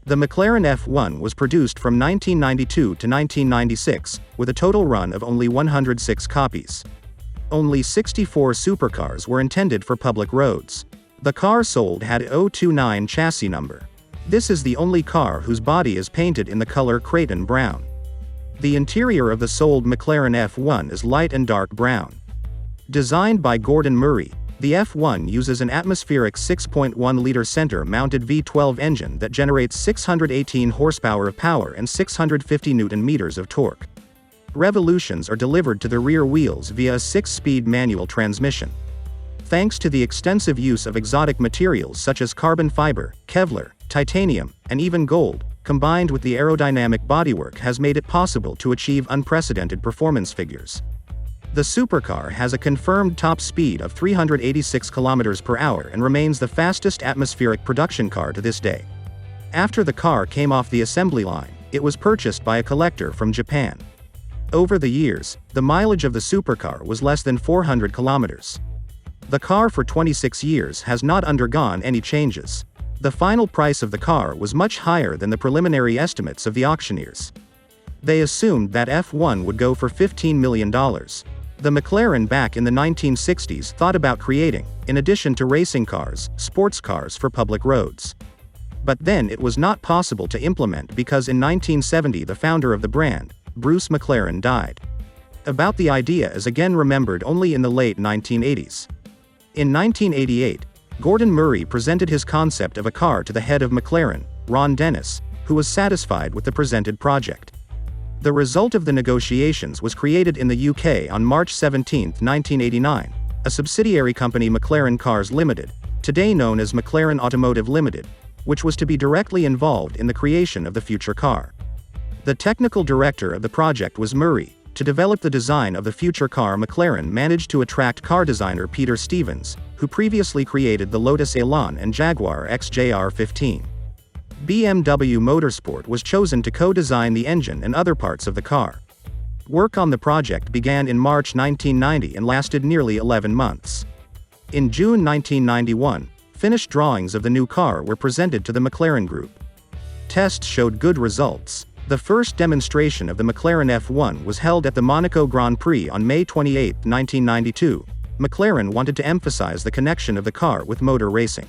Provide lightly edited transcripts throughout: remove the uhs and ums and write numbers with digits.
The McLaren F1 was produced from 1992 to 1996, with a total run of only 106 copies. Only 64 supercars were intended for public roads. The car sold had 029 chassis number. This is the only car whose body is painted in the color Creighton brown. The interior of the sold McLaren F1 is light and dark brown. Designed by Gordon Murray, the F1 uses an atmospheric 6.1-liter center-mounted V12 engine that generates 618 horsepower of power and 650 Nm of torque. Revolutions are delivered to the rear wheels via a 6-speed manual transmission. Thanks to the extensive use of exotic materials such as carbon fiber, Kevlar, titanium, and even gold, combined with the aerodynamic bodywork has made it possible to achieve unprecedented performance figures. The supercar has a confirmed top speed of 386 km/h and remains the fastest atmospheric production car to this day. After the car came off the assembly line, it was purchased by a collector from Japan. Over the years, the mileage of the supercar was less than 400 kilometers. The car for 26 years has not undergone any changes. The final price of the car was much higher than the preliminary estimates of the auctioneers. They assumed that F1 would go for $15 million. The McLaren back in the 1960s thought about creating, in addition to racing cars, sports cars for public roads. But then it was not possible to implement because in 1970 the founder of the brand, Bruce McLaren, died. About the idea is again remembered only in the late 1980s. In 1988, Gordon Murray presented his concept of a car to the head of McLaren, Ron Dennis, who was satisfied with the presented project. The result of the negotiations was created in the UK on March 17, 1989, a subsidiary company McLaren Cars Limited, today known as McLaren Automotive Limited, which was to be directly involved in the creation of the future car. The technical director of the project was Murray. To develop the design of the future car, McLaren managed to attract car designer Peter Stevens, who previously created the Lotus Elan and Jaguar XJR15. BMW Motorsport was chosen to co-design the engine and other parts of the car. Work on the project began in March 1990 and lasted nearly 11 months. In June 1991, finished drawings of the new car were presented to the McLaren Group. Tests showed good results. The first demonstration of the McLaren F1 was held at the Monaco Grand Prix on May 28, 1992. McLaren wanted to emphasize the connection of the car with motor racing.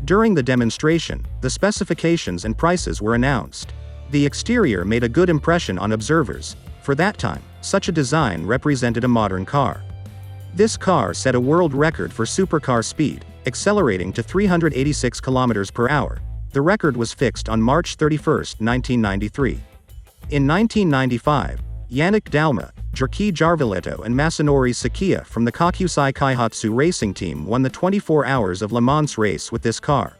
During the demonstration, the specifications and prices were announced. The exterior made a good impression on observers. For that time, such a design represented a modern car. This car set a world record for supercar speed, accelerating to 386 km/h. The record was fixed on March 31, 1993. In 1995, Yannick Dalma, Jerky Jarviletto and Masanori Sakia from the Kokusai Kaihatsu racing team won the 24 Hours of Le Mans race with this car.